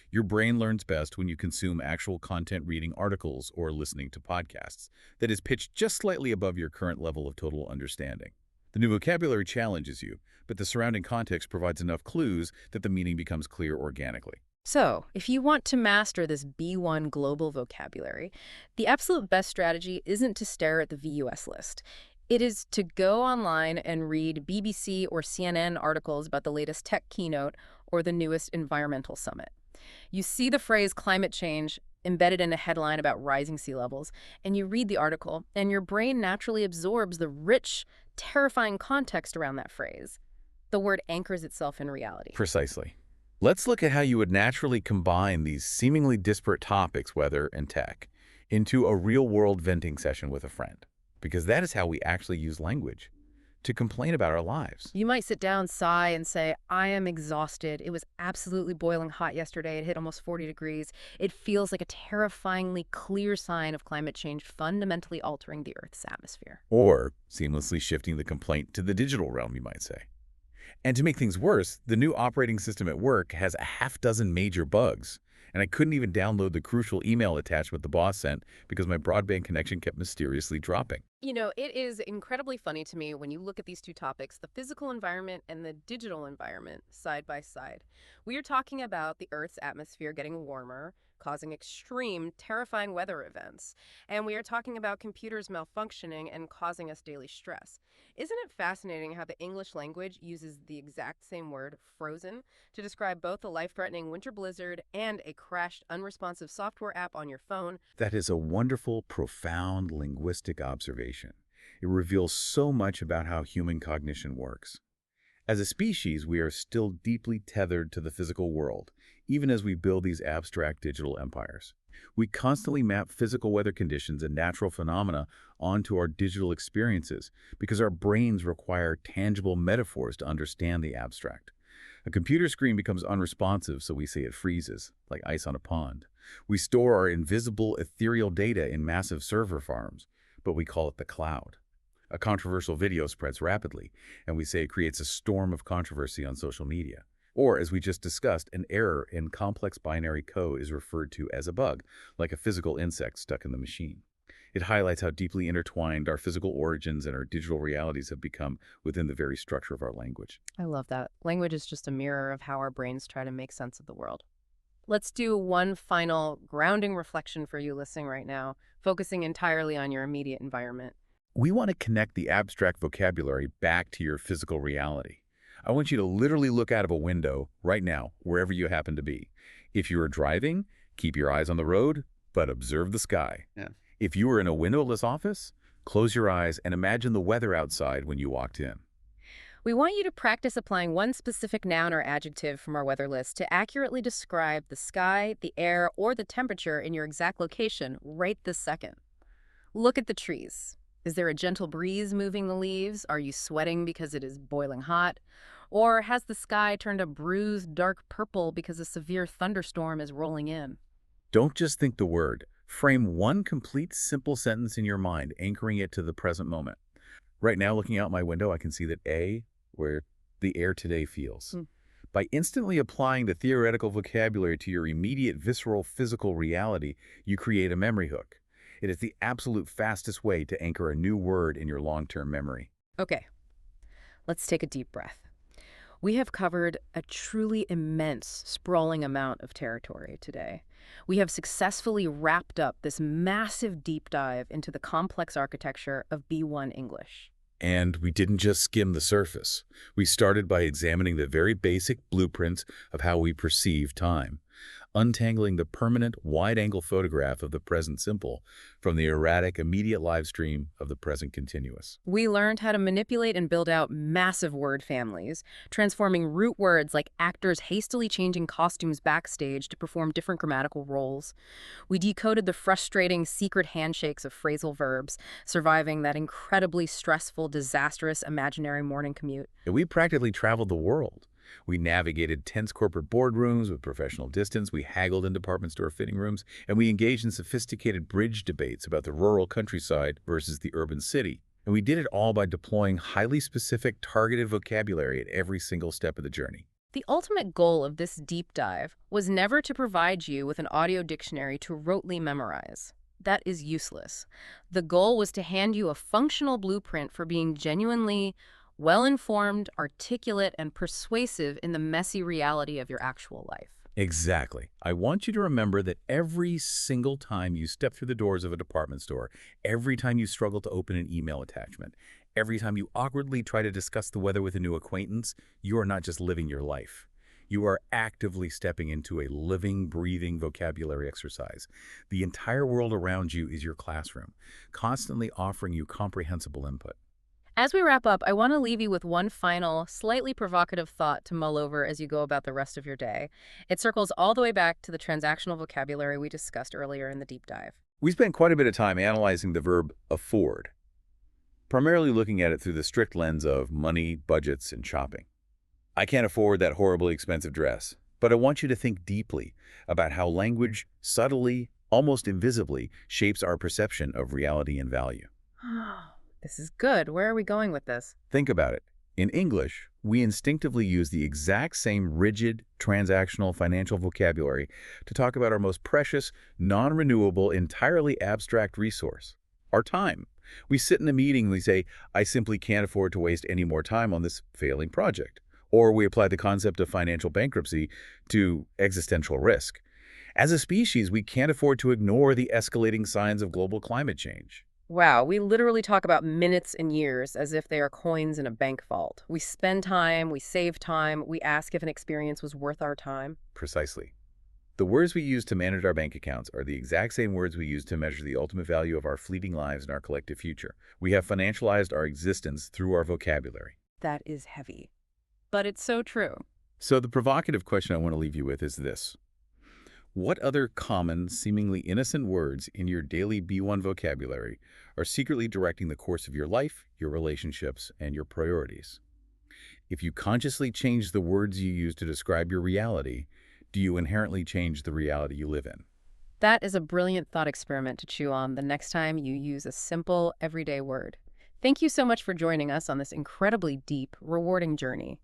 Speaker 2: Your brain learns best when you consume actual content reading articles or listening to podcasts that is pitched just slightly above your current level of total understanding. The new vocabulary challenges you, but the surrounding context provides enough clues that the meaning becomes clear organically.
Speaker 1: So, if you want to master this B1 global vocabulary, the absolute best strategy isn't to stare at the VUS list. It is to go online and read BBC or CNN articles about the latest tech keynote or the newest environmental summit. You see the phrase climate change embedded in a headline about rising sea levels, and you read the article, and your brain naturally absorbs the rich, terrifying context around that phrase. The word anchors itself in reality.
Speaker 2: Precisely. Let's look at how you would naturally combine these seemingly disparate topics, weather and tech, into a real-world venting session with a friend. Because that is how we actually use language, to complain about our lives.
Speaker 1: You might sit down, sigh, and say, I am exhausted. It was absolutely boiling hot yesterday. It hit almost 40 degrees. It feels like a terrifyingly clear sign of climate change fundamentally altering the Earth's atmosphere.
Speaker 2: Or seamlessly shifting the complaint to the digital realm, you might say. And to make things worse, the new operating system at work has a half-dozen major bugs, and I couldn't even download the crucial email attachment the boss sent because my broadband connection kept mysteriously dropping.
Speaker 1: You know, it is incredibly funny to me when you look at these two topics, the physical environment and the digital environment, side by side. We are talking about the Earth's atmosphere getting warmer, causing extreme, terrifying weather events. And we are talking about computers malfunctioning and causing us daily stress. Isn't it fascinating how the English language uses the exact same word, frozen, to describe both a life-threatening winter blizzard and a crashed, unresponsive software app on your phone?
Speaker 2: That is a wonderful, profound linguistic observation. It reveals so much about how human cognition works. As a species, we are still deeply tethered to the physical world, even as we build these abstract digital empires. We constantly map physical weather conditions and natural phenomena onto our digital experiences because our brains require tangible metaphors to understand the abstract. A computer screen becomes unresponsive, so we say it freezes, like ice on a pond. We store our invisible, ethereal data in massive server farms, but we call it the cloud. A controversial video spreads rapidly, and we say it creates a storm of controversy on social media. Or, as we just discussed, an error in complex binary code is referred to as a bug, like a physical insect stuck in the machine. It highlights how deeply intertwined our physical origins and our digital realities have become within the very structure of our language.
Speaker 1: I love that. Language is just a mirror of how our brains try to make sense of the world. Let's do one final grounding reflection for you listening right now, focusing entirely on your immediate environment.
Speaker 2: We want to connect the abstract vocabulary back to your physical reality. I want you to literally look out of a window right now, wherever you happen to be. If you are driving, keep your eyes on the road, but observe the sky.
Speaker 3: Yeah.
Speaker 2: If you are in a windowless office, close your eyes and imagine the weather outside when you walked in.
Speaker 1: We want you to practice applying one specific noun or adjective from our weather list to accurately describe the sky, the air, or the temperature in your exact location right this second. Look at the trees. Is there a gentle breeze moving the leaves? Are you sweating because it is boiling hot? Or has the sky turned a bruised dark purple because a severe thunderstorm is rolling in?
Speaker 2: Don't just think the word. Frame one complete simple sentence in your mind, anchoring it to the present moment. Right now, looking out my window, I can see that where the air today feels.
Speaker 1: Hmm.
Speaker 2: By instantly applying the theoretical vocabulary to your immediate visceral physical reality, you create a memory hook. It is the absolute fastest way to anchor a new word in your long-term memory.
Speaker 1: Okay, let's take a deep breath. We have covered a truly immense, sprawling amount of territory today. We have successfully wrapped up this massive deep dive into the complex architecture of B1 English.
Speaker 2: And we didn't just skim the surface. We started by examining the very basic blueprints of how we perceive time, untangling the permanent, wide-angle photograph of the present simple from the erratic, immediate live stream of the present continuous.
Speaker 1: We learned how to manipulate and build out massive word families, transforming root words like actors hastily changing costumes backstage to perform different grammatical roles. We decoded the frustrating secret handshakes of phrasal verbs, surviving that incredibly stressful, disastrous imaginary morning commute.
Speaker 2: And we practically traveled the world. We navigated tense corporate boardrooms with professional distance, we haggled in department store fitting rooms, and we engaged in sophisticated bridge debates about the rural countryside versus the urban city. And we did it all by deploying highly specific, targeted vocabulary at every single step of the journey.
Speaker 1: The ultimate goal of this deep dive was never to provide you with an audio dictionary to rotely memorize. That is useless. The goal was to hand you a functional blueprint for being genuinely well-informed, articulate, and persuasive in the messy reality of your actual life.
Speaker 2: Exactly. I want you to remember that every single time you step through the doors of a department store, every time you struggle to open an email attachment, every time you awkwardly try to discuss the weather with a new acquaintance, you are not just living your life. You are actively stepping into a living, breathing vocabulary exercise. The entire world around you is your classroom, constantly offering you comprehensible input.
Speaker 1: As we wrap up, I want to leave you with one final, slightly provocative thought to mull over as you go about the rest of your day. It circles all the way back to the transactional vocabulary we discussed earlier in the deep dive.
Speaker 2: We spent quite a bit of time analyzing the verb afford, primarily looking at it through the strict lens of money, budgets, and shopping. I can't afford that horribly expensive dress, but I want you to think deeply about how language subtly, almost invisibly, shapes our perception of reality and value.
Speaker 1: This is good. Where are we going with this?
Speaker 2: Think about it. In English, we instinctively use the exact same rigid, transactional financial vocabulary to talk about our most precious, non-renewable, entirely abstract resource, our time. We sit in a meeting and we say, I simply can't afford to waste any more time on this failing project. Or we apply the concept of financial bankruptcy to existential risk. As a species, we can't afford to ignore the escalating signs of global climate change.
Speaker 1: Wow, we literally talk about minutes and years as if they are coins in a bank vault. We spend time, we save time, we ask if an experience was worth our time.
Speaker 2: Precisely. The words we use to manage our bank accounts are the exact same words we use to measure the ultimate value of our fleeting lives and our collective future. We have financialized our existence through our vocabulary.
Speaker 1: That is heavy. But it's so true.
Speaker 2: So the provocative question I want to leave you with is this. What other common, seemingly innocent words in your daily B1 vocabulary are secretly directing the course of your life, your relationships, and your priorities? If you consciously change the words you use to describe your reality, do you inherently change the reality you live in?
Speaker 1: That is a brilliant thought experiment to chew on the next time you use a simple, everyday word. Thank you so much for joining us on this incredibly deep, rewarding journey.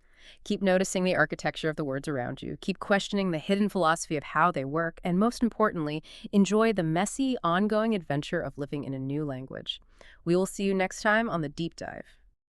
Speaker 1: Keep noticing the architecture of the words around you. Keep questioning the hidden philosophy of how they work. And most importantly, enjoy the messy, ongoing adventure of living in a new language. We will see you next time on The Deep Dive.